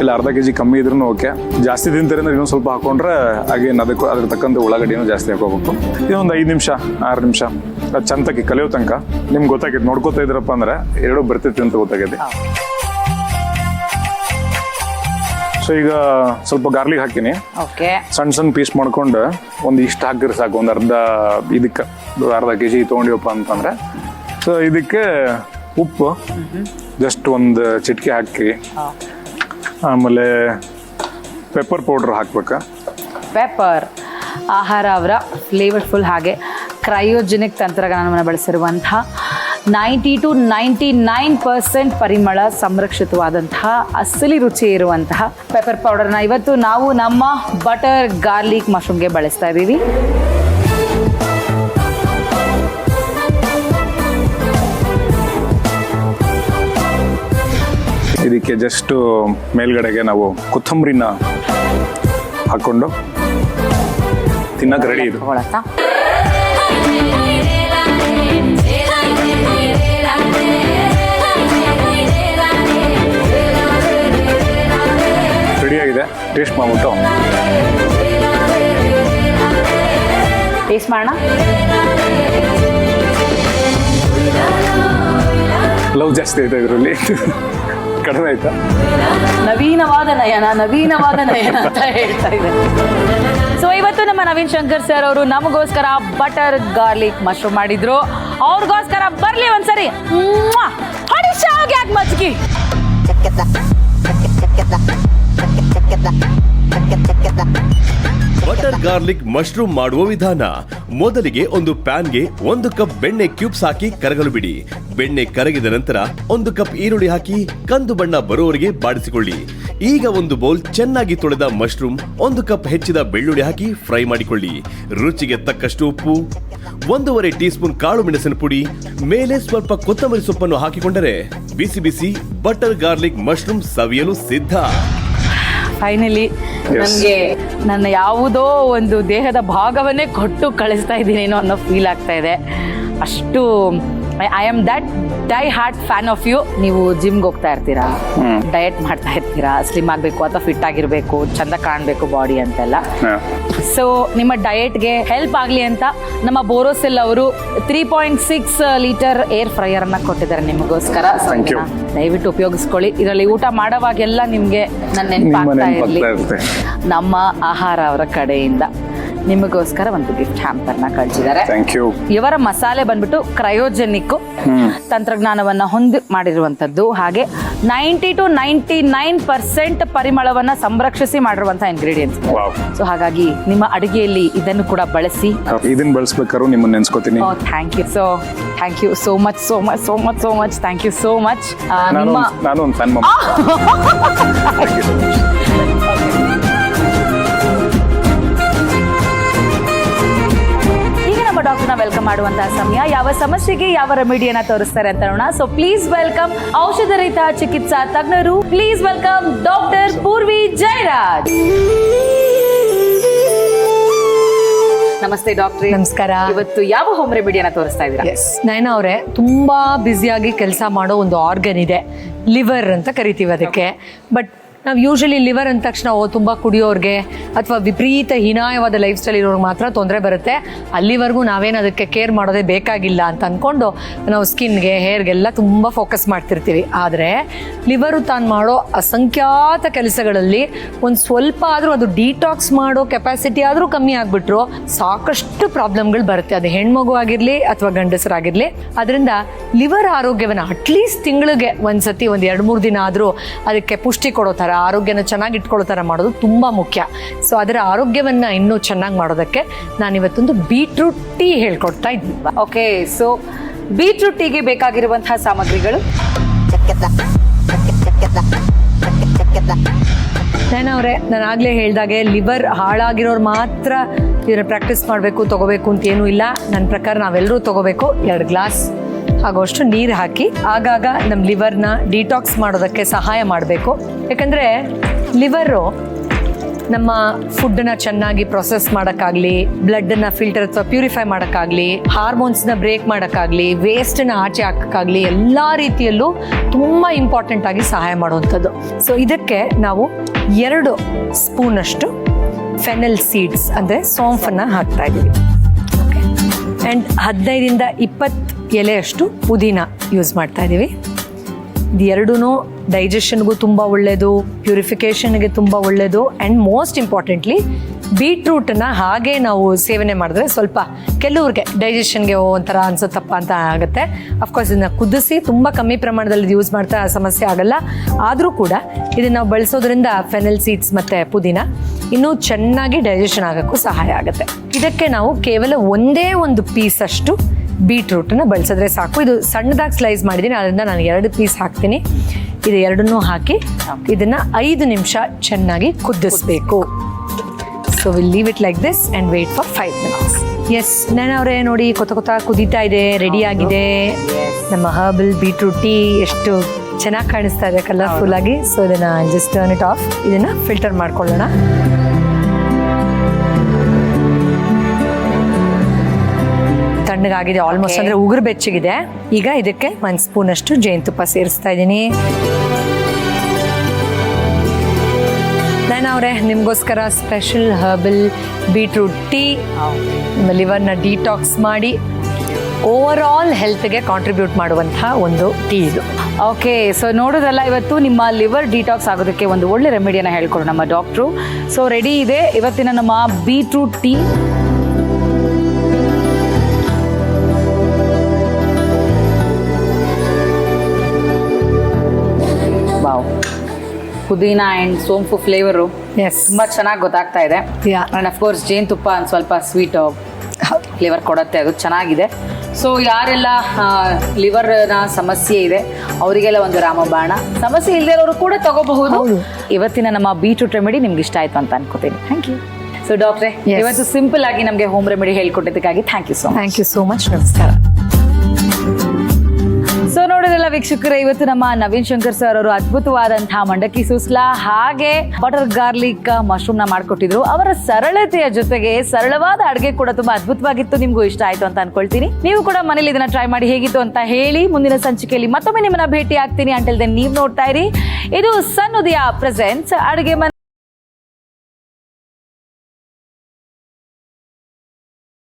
ಇಲ್ಲ ಅರ್ಧ ಕೆಜಿ ಕಮ್ಮಿ ಇದ್ರೂ ಓಕೆ. ಜಾಸ್ತಿ ತಿಂತಾರೆ ಅಂದ್ರೆ ಇನ್ನೊಂದು ಸ್ವಲ್ಪ ಹಾಕೊಂಡ್ರೆ ಅಗೇನ್ ಅದಕ್ಕೆ ಅದ್ರ ತಕ್ಕಂಥ ಉಳ್ಳಾಗಡ್ಡಿನೂ ಜಾಸ್ತಿ ಹಾಕೋಬೇಕು. ಇದೊಂದು 5 ನಿಮಿಷ 6 ನಿಮಿಷ ಅದು ಚಂತಕ್ಕೆ ಕಲಿಯೋ ತನಕ ನಿಮ್ಗೆ ಗೊತ್ತಾಗೈತೆ. ನೋಡ್ಕೋತಾ ಇದ್ರಪ್ಪ ಅಂದ್ರೆ 2 ಬರ್ತೈತಿ ಅಂತ ಗೊತ್ತಾಗೈತಿ. ಸೊ ಈಗ ಸ್ವಲ್ಪ ಗಾರ್ಲಿಕ್ ಹಾಕಿನಿ. ಓಕೆ. ಸಣ್ಣ ಪೀಸ್ ಮಾಡ್ಕೊಂಡು ಒಂದು ಇಷ್ಟು ಹಾಕಿದ್ರೆ ಸಾಕು. ಒಂದು ಅರ್ಧ ಕೆಜಿ ತೊಗೊಂಡಿವಪ್ಪ ಅಂತಂದ್ರೆ. ಸೊ ಇದಕ್ಕೆ ಉಪ್ಪು ಜಸ್ಟ್ ಒಂದು ಚಿಟಿಕೆ ಹಾಕಿ, ಆಮೇಲೆ ಪೆಪ್ಪರ್ ಪೌಡ್ರ್ ಹಾಕ್ಬೇಕು. ಪೆಪ್ಪರ್ ಆಹಾರ ಅವರ ಫ್ಲೇವರ್ಫುಲ್ ಹಾಗೆ ಕ್ರಯೋಜೆನಿಕ್ ತಂತ್ರಜ್ಞಾನವನ್ನು ಬಳಸಿರುವಂತಹ 90 to 99% ಪರಿಮಳ ಸಂರಕ್ಷಿತವಾದಂತಹ ಅಸಲಿ ರುಚಿ ಇರುವಂತಹ ಪೆಪ್ಪರ್ ಪೌಡರ್ನ ಇವತ್ತು ನಾವು ನಮ್ಮ ಬಟರ್ ಗಾರ್ಲಿಕ್ ಮಶ್ರೂಮ್ಗೆ ಬಳಸ್ತಾ ಇದ್ದೀವಿ. ಇದಕ್ಕೆ ಜಸ್ಟ್ ಮೇಲ್ಗಡೆಗೆ ನಾವು ಕೊತ್ತಂಬರಿನ ಹಾಕೊಂಡು ತಿನ್ನಕ್ಕೆ ರೆಡಿ ಇದು. ತಗೊಳತ್ತಾ? ರೆಡಿಯಾಗಿದೆ. ಟೇಸ್ಟ್ ಮಾಡ್ಬಿಟ್ಟು ಟೇಸ್ಟ್ ಮಾಡೋಣ. ಲವ್ ಜಾಸ್ತಿ ಆಯ್ತಾ ಇದರಲ್ಲಿ? ಕಡಿಮೆ ಆಯ್ತಾ? ನವೀನವಾದ ನಯನ ಅಂತ ಹೇಳ್ತಾ ಇದೆ. ಸೊ ಇವತ್ತು ನಮ್ಮ ನವೀನ್ ಶಂಕರ್ ಸರ್ ಅವರು ನಮಗೋಸ್ಕರ ಬಟರ್ ಗಾರ್ಲಿಕ್ ಮಶ್ರೂಮ್ ಮಾಡಿದ್ರು. ಅವ್ರಿಗೋಸ್ಕರ ಬರ್ಲಿ ಒಂದ್ಸರಿ ಯಾಕೆ ಮಜ್ಗಿ. ಬಟರ್ ಗಾರ್ಲಿಕ್ ಮಶ್ರೂಮ್ ಮಾಡುವ ವಿಧಾನ. ಮೊದಲಿಗೆ ಒಂದು ಪ್ಯಾನ್ಗೆ 1 ಕಪ್ ಬೆಣ್ಣೆ ಕ್ಯೂಬ್ಸ್ ಹಾಕಿ ಕರಗಲು ಬಿಡಿ. ಬೆಣ್ಣೆ ಕರಗಿದ ನಂತರ 1 ಕಪ್ ಈರುಳ್ಳಿ ಹಾಕಿ ಕಂದು ಬಣ್ಣ ಬರುವವರೆಗೆ ಬಾಡಿಸಿಕೊಳ್ಳಿ. ಈಗ ಒಂದು ಬೌಲ್ ಚೆನ್ನಾಗಿ ತೊಳೆದ ಮಶ್ರೂಮ್, 1 ಕಪ್ ಹೆಚ್ಚಿದ ಬೆಳ್ಳುಳ್ಳಿ ಹಾಕಿ ಫ್ರೈ ಮಾಡಿಕೊಳ್ಳಿ. ರುಚಿಗೆ ತಕ್ಕಷ್ಟು ಉಪ್ಪು, 1.5 ಟೀ ಸ್ಪೂನ್ ಕಾಳು ಮೆಣಸಿನ ಪುಡಿ, ಮೇಲೆ ಸ್ವಲ್ಪ ಕೊತ್ತಂಬರಿ ಸೊಪ್ಪನ್ನು ಹಾಕಿಕೊಂಡರೆ ಬಿಸಿ ಬಿಸಿ ಬಟರ್ ಗಾರ್ಲಿಕ್ ಮಶ್ರೂಮ್ ಸವಿಯಲು ಸಿದ್ಧ. ಫೈನಲಿ ನನಗೆ ನನ್ನ ಯಾವುದೋ ಒಂದು ದೇಹದ ಭಾಗವನ್ನೇ ಕೊಟ್ಟು ಕಳಿಸ್ತಾ ಇದ್ದೀನೇನೋ ಅನ್ನೋ ಫೀಲ್ ಆಗ್ತಾ ಇದೆ. ಅಷ್ಟು I am that die hard fan of you. ನೀವು ಜಿಮ್ಗೆ ಹೋಗ್ತಾ ಇರ್ತೀರಾ, ಡಯಟ್ ಮಾಡ್ತಾ ಇರ್ತೀರಾ, ಸ್ಲಿಮ್ ಆಗಬೇಕು ಅಥವಾ ಫಿಟ್ ಆಗಿರಬೇಕು, ಚಂದ ಕಾಣಬೇಕು ಬಾಡಿ ಅಂತೆಲ್ಲ. ಸೊ ನಿಮ್ಮ ಡಯಟ್ಗೆ ಹೆಲ್ಪ್ ಆಗಲಿ ಅಂತ ನಮ್ಮ ಬೋರೋಸೆಲ್ ಅವರು 3.6 ಲೀಟರ್ ಏರ್ ಫ್ರೈಯರ್ ಅನ್ನ ಕೊಟ್ಟಿದ್ದಾರೆ ನಿಮಗೋಸ್ಕರ. ದಯವಿಟ್ಟು ಉಪಯೋಗಿಸ್ಕೊಳ್ಳಿ. ಇದರಲ್ಲಿ ಊಟ ಮಾಡೋವಾಗೆಲ್ಲ ನಿಮ್ಗೆ ನನ್ನ ನೆನಪಾಗ್ತಾ ಇರಲಿ. ನಮ್ಮ ಆಹಾರ ಅವರ ಕಡೆಯಿಂದ ನಿಮಗೋಸ್ಕರ ಒಂದು ಗಿಫ್ಟ್ ಹ್ಯಾಂಪರ್ನ ಕಳಿಸಿದ್ದಾರೆ. ಇವರ ಮಸಾಲೆ ಬಂದ್ಬಿಟ್ಟು ಕ್ರಯೋಜೆನಿಕ್ ತಂತ್ರಜ್ಞಾನವನ್ನ ಹೊಂದಿ ಮಾಡಿರುವಂತದ್ದು. ಹಾಗೆ 90 to 99% ಪರಿಮಳವನ್ನ ಸಂರಕ್ಷಿಸಿ ಮಾಡಿರುವಂತಹ ಇಂಗ್ರೀಡಿಯೆಂಟ್ಸ್. ಸೊ ಹಾಗಾಗಿ ನಿಮ್ಮ ಅಡಿಗೆಯಲ್ಲಿ ಇದನ್ನು ಕೂಡ ಬಳಸಿ. ಇದನ್ನ ಬಳಸಬೇಕಾದ್ರೂ ನಿಮ್ಮನ್ನ ನೆನ್ಸ್ಕೊತೀನಿ. Thank you. So thank you so much so much so much so much. Thank you so much. ನಾನು ಒಂದು ಫ್ಯಾನ್ ಮಮ್ಮ. ಡಾಕ್ಟರ್ನ ವೆಲ್ಕಮ್ ಮಾಡುವಂತಹ ಸಮಯ. ಯಾವ ಸಮಸ್ಯೆಗೆ ಯಾವ ರೆಮಿಡಿಯನ್ನ ತೋರಿಸ್ತಾರೆ ಅಂತ ನೋಡೋಣ. ಸೊ ಪ್ಲೀಸ್ ವೆಲ್ಕಮ್ ಔಷಧ ರಹಿತ ಚಿಕಿತ್ಸಾ ತಜ್ಞರು. Please welcome doctor Poorvi Jayaraj. ನಮಸ್ತೆ ಡಾಕ್ಟ್ರೆ. ನಮಸ್ಕಾರ. ಇವತ್ತು ಯಾವ ಹೋಮ್ ರೆಮಿಡಿಯನ್ನ ತೋರಿಸ್ತಾ ಇದ್ದೀರಾ? ನಯನ ಅವರೇ, ತುಂಬಾ ಬ್ಯುಸಿಯಾಗಿ ಕೆಲಸ ಮಾಡೋ ಒಂದು ಆರ್ಗನ್ ಇದೆ, ಲಿವರ್ ಅಂತ ಕರಿತೀವಿ ಅದಕ್ಕೆ. ಬಟ್ ನಾವು ಯೂಶಲಿ ಲಿವರ್ ಅಂದ ತಕ್ಷಣ ತುಂಬ ಕುಡಿಯೋರ್ಗೆ ಅಥವಾ ವಿಪರೀತ ಹೀನಾಯವಾದ ಲೈಫ್ ಸ್ಟೈಲ್ ಇರೋರ್ಗೆ ಮಾತ್ರ ತೊಂದರೆ ಬರುತ್ತೆ. ಅಲ್ಲಿವರೆಗೂ ನಾವೇನು ಅದಕ್ಕೆ ಕೇರ್ ಮಾಡೋದೇ ಬೇಕಾಗಿಲ್ಲ ಅಂತ ಅಂದ್ಕೊಂಡು ನಾವು ಸ್ಕಿನ್ಗೆ, ಹೇರ್ಗೆಲ್ಲ ತುಂಬ ಫೋಕಸ್ ಮಾಡ್ತಿರ್ತೀವಿ. ಆದರೆ ಲಿವರು ತಾನು ಮಾಡೋ ಅಸಂಖ್ಯಾತ ಕೆಲಸಗಳಲ್ಲಿ ಒಂದು ಸ್ವಲ್ಪ ಆದರೂ ಅದು ಡಿಟಾಕ್ಸ್ ಮಾಡೋ ಕೆಪಾಸಿಟಿ ಆದರೂ ಕಮ್ಮಿ ಆಗಿಬಿಟ್ರು ಸಾಕಷ್ಟು ಪ್ರಾಬ್ಲಮ್ಗಳು ಬರುತ್ತೆ. ಅದು ಹೆಣ್ಮಗು ಆಗಿರಲಿ ಅಥವಾ ಗಂಡಸರಾಗಿರಲಿ. ಅದರಿಂದ ಲಿವರ್ ಆರೋಗ್ಯವನ್ನು ಅಟ್ಲೀಸ್ಟ್ ತಿಂಗಳಿಗೆ ಒಂದ್ಸತಿ ಒಂದು 2-3 ದಿನ ಆದರೂ ಅದಕ್ಕೆ ಪುಷ್ಟಿ ಕೊಡೋ ಥರ, ಆರೋಗ್ಯನ ಚೆನ್ನಾಗಿ ಇಟ್ಕೊಳ್ಳೋ ಥರ ಮಾಡೋದು ತುಂಬ ಮುಖ್ಯ. ಸೊ ಅದರ ಆರೋಗ್ಯವನ್ನು ಇನ್ನೂ ಚೆನ್ನಾಗಿ ಮಾಡೋದಕ್ಕೆ ನಾನಿವತ್ತೊಂದು ಬೀಟ್ರೂಟ್ ಟೀ ಹೇಳ್ಕೊಡ್ತಾ ಇದ್ದೀನಿ. ಓಕೆ, ಸೊ ಬೀಟ್ರೂಟ್ ಟೀಗೆ ಬೇಕಾಗಿರುವಂತಹ ಸಾಮಗ್ರಿಗಳು. ನಾನವ್ರೆ, ನಾನು ಆಗಲೇ ಹೇಳ್ದಾಗೆ ಲಿವರ್ ಹಾಳಾಗಿರೋರು ಮಾತ್ರ ಇದನ್ನ ಪ್ರಾಕ್ಟೀಸ್ ಮಾಡಬೇಕು, ತಗೋಬೇಕು ಅಂತ ಏನೂ ಇಲ್ಲ. ನನ್ನ ಪ್ರಕಾರ ನಾವೆಲ್ಲರೂ ತಗೋಬೇಕು. 2 ಗ್ಲಾಸ್ ಆಗೋಷ್ಟು ನೀರು ಹಾಕಿ ಆಗಾಗ ನಮ್ಮ ಲಿವರ್ನ ಡಿಟಾಕ್ಸ್ ಮಾಡೋದಕ್ಕೆ ಸಹಾಯ ಮಾಡಬೇಕು. ಯಾಕಂದರೆ ಲಿವರು ನಮ್ಮ ಫುಡ್ಡನ್ನ ಚೆನ್ನಾಗಿ ಪ್ರೊಸೆಸ್ ಮಾಡೋಕ್ಕಾಗಲಿ, ಬ್ಲಡ್ಡನ್ನು ಫಿಲ್ಟರ್ ಅಥವಾ ಪ್ಯೂರಿಫೈ ಮಾಡೋಕ್ಕಾಗಲಿ, ಹಾರ್ಮೋನ್ಸ್ನ ಬ್ರೇಕ್ ಮಾಡೋಕ್ಕಾಗಲಿ, ವೇಸ್ಟನ್ನು ಆಚೆ ಹಾಕೋಕ್ಕಾಗಲಿ ಎಲ್ಲ ರೀತಿಯಲ್ಲೂ ತುಂಬ ಇಂಪಾರ್ಟೆಂಟ್ ಆಗಿ ಸಹಾಯ ಮಾಡುವಂಥದ್ದು. ಸೊ ಇದಕ್ಕೆ ನಾವು 2 ಸ್ಪೂನಷ್ಟು ಫೆನಲ್ ಸೀಡ್ಸ್ ಅಂದರೆ ಸೋಂಫನ್ನು ಹಾಕ್ತಾ ಇದ್ದೀವಿ. ಆ್ಯಂಡ್ 15 to 20 ಎಲೆಯಷ್ಟು ಪುದೀನ ಯೂಸ್ ಮಾಡ್ತಾ ಇದ್ದೀವಿ. ಇದು ಎರಡೂ ಡೈಜೆಷನ್ಗೂ ತುಂಬ ಒಳ್ಳೆಯದು, ಪ್ಯೂರಿಫಿಕೇಷನ್ಗೆ ತುಂಬ ಒಳ್ಳೆಯದು. ಆ್ಯಂಡ್ ಮೋಸ್ಟ್ ಇಂಪಾರ್ಟೆಂಟ್ಲಿ ಬೀಟ್ರೂಟನ್ನು ಹಾಗೆ ನಾವು ಸೇವನೆ ಮಾಡಿದ್ರೆ ಸ್ವಲ್ಪ ಕೆಲವ್ರಿಗೆ ಡೈಜೆಷನ್ಗೆ ಒಂಥರ ಅನ್ಸುತ್ತಪ್ಪ ಅಂತ ಆಗುತ್ತೆ. ಅಫ್ಕೋರ್ಸ್ ಇದನ್ನು ಕುದಿಸಿ ತುಂಬ ಕಮ್ಮಿ ಪ್ರಮಾಣದಲ್ಲಿ ಯೂಸ್ ಮಾಡ್ತಾ ಸಮಸ್ಯೆ ಆಗಲ್ಲ. ಆದರೂ ಕೂಡ ಇದನ್ನು ನಾವು ಬಳಸೋದ್ರಿಂದ ಫೆನಲ್ ಸೀಡ್ಸ್ ಮತ್ತು ಪುದೀನ ಇನ್ನೂ ಚೆನ್ನಾಗಿ ಡೈಜೆಷನ್ ಆಗೋಕ್ಕೂ ಸಹಾಯ ಆಗುತ್ತೆ. ಇದಕ್ಕೆ ನಾವು ಕೇವಲ ಒಂದೇ ಒಂದು ಪೀಸಷ್ಟು ಬೀಟ್ರೂಟನ್ನು ಬಳಸಿದ್ರೆ ಸಾಕು. ಇದು ಸಣ್ಣದಾಗಿ ಸ್ಲೈಸ್ ಮಾಡಿದ್ದೀನಿ, ಅದರಿಂದ ನಾನು 2 ಪೀಸ್ ಹಾಕ್ತೀನಿ. ಇದು ಎರಡನ್ನೂ ಹಾಕಿ ಇದನ್ನು 5 ನಿಮಿಷ ಚೆನ್ನಾಗಿ ಕುದಿಸ್ಬೇಕು. So will leave it like this and wait for 5 minutes. Yes, ನಾನವ್ರೆ ನೋಡಿ ಕೊತ್ತ ಕುದೀತಾ ಇದೆ, ರೆಡಿ ಆಗಿದೆ ನಮ್ಮ ಹರ್ಬಲ್ ಬೀಟ್ರೂಟ್ ಟೀ. ಎಷ್ಟು ಚೆನ್ನಾಗಿ ಕಾಣಿಸ್ತಾ ಇದೆ ಕಲರ್ಫುಲ್ ಆಗಿ. ಸೊ ಇದನ್ನು ಜಸ್ಟ್ ಟರ್ನ್ ಇಟ್ ಆಫ್. ಇದನ್ನು ಫಿಲ್ಟರ್ ಮಾಡ್ಕೊಳ್ಳೋಣ. ತಣ್ಣಗಾಗಿದೆ ಆಲ್ಮೋಸ್ಟ್, ಅಂದರೆ ಉಗುರು ಬೆಚ್ಚಗಿದೆ. ಈಗ ಇದಕ್ಕೆ 1 ಸ್ಪೂನಷ್ಟು ಜೇನುತುಪ್ಪ ಸೇರಿಸ್ತಾ ಇದ್ದೀನಿ. ನಾನವ್ರೆ, ನಿಮಗೋಸ್ಕರ ಸ್ಪೆಷಲ್ ಹರ್ಬಲ್ ಬೀಟ್ರೂಟ್ ಟೀ. ನಿಮ್ಮ ಲಿವರ್ನ ಡಿಟಾಕ್ಸ್ ಮಾಡಿ ಓವರ್ ಆಲ್ ಹೆಲ್ತ್ಗೆ ಕಾಂಟ್ರಿಬ್ಯೂಟ್ ಮಾಡುವಂತಹ ಒಂದು ಟೀ ಇದು. ಓಕೆ, ಸೊ ನೋಡೋದಲ್ಲ, ಇವತ್ತು ನಿಮ್ಮ ಲಿವರ್ ಡಿಟಾಕ್ಸ್ ಆಗೋದಕ್ಕೆ ಒಂದು ಒಳ್ಳೆ ರೆಮಿಡಿಯನ್ನ ಹೇಳ್ಕೊಡು ನಮ್ಮ ಡಾಕ್ಟ್ರು. ಸೊ ರೆಡಿ ಇದೆ ಇವತ್ತಿನ ನಮ್ಮ beetroot tea. Wow, pudina and ಸೋಂಪು ಫ್ಲೇವರು ಎಸ್, ತುಂಬ ಚೆನ್ನಾಗಿ ಗೊತ್ತಾಗ್ತಾ ಇದೆ. Yeah. ಆ್ಯಂಡ್ ಅಫ್ಕೋರ್ಸ್ ಜೇನುತುಪ್ಪ ಒಂದು ಸ್ವಲ್ಪ ಸ್ವೀಟ್ ಫ್ಲೇವರ್ ಕೊಡುತ್ತೆ, ಅದು ಚೆನ್ನಾಗಿದೆ. ಸೊ ಯಾರೆಲ್ಲ ಲಿವರ್ನ ಸಮಸ್ಯೆ ಇದೆ ಅವರಿಗೆಲ್ಲ ಒಂದು ರಾಮಬಾಣ, ಸಮಸ್ಯೆ ಇಲ್ಲದೆ ಇರೋರು ಕೂಡ ತಗೋಬಹುದು. ಇವತ್ತಿನ ನಮ್ಮ ಬೀಟ್ರೂಟ್ ರೆಮಿಡಿ ನಿಮ್ಗೆ ಇಷ್ಟ ಆಯ್ತು ಅಂತ ಅನ್ಕೋತೀನಿ. Thank you. ಸೊ ಡಾಕ್ಟ್ರೆ, Yes. ಇವತ್ತು ಸಿಂಪಲ್ ಆಗಿ ನಮಗೆ ಹೋಮ್ ರೆಮಿಡಿ ಹೇಳ್ಕೊಟ್ಟಿದ್ದಕ್ಕಾಗಿ thank you so much. Thank you so much. ನಮಸ್ಕಾರ. ಸೊ ನೋಡಿದ್ರಲ್ಲ ವೀಕ್ಷಕರೇ, ಇವತ್ತು ನಮ್ಮ ನವೀನ್ ಶಂಕರ್ ಸರ್ ಅವರು ಅದ್ಭುತವಾದಂತಹ ಮಂಡಕ್ಕಿ ಸೂಸ್ಲಾ ಹಾಗೆ ಬಟರ್ ಗಾರ್ಲಿಕ್ ಮಶ್ರೂಮ್ ನ ಮಾಡ್ಕೊಟ್ಟಿದ್ರು. ಅವರ ಸರಳತೆಯ ಜೊತೆಗೆ ಸರಳವಾದ ಅಡುಗೆ ಕೂಡ ತುಂಬಾ ಅದ್ಭುತವಾಗಿತ್ತು. ನಿಮ್ಗೂ ಇಷ್ಟ ಆಯ್ತು ಅಂತ ಅನ್ಕೊಳ್ತೀನಿ. ನೀವು ಕೂಡ ಮನೇಲಿ ಇದನ್ನ ಟ್ರೈ ಮಾಡಿ ಹೇಗಿತ್ತು ಅಂತ ಹೇಳಿ. ಮುಂದಿನ ಸಂಚಿಕೆಯಲ್ಲಿ ಮತ್ತೊಮ್ಮೆ ನಿಮ್ಮನ್ನ ಭೇಟಿ ಆಗ್ತೀನಿ. ಅಂಟಿಲ್ ದೆನ್ ನೀವು ನೋಡ್ತಾ ಇರಿ ಇದು ಸನ್ ಉದಯ ಪ್ರೆಸೆಂಟ್ಸ್ ಅಡುಗೆ ಮನೆ.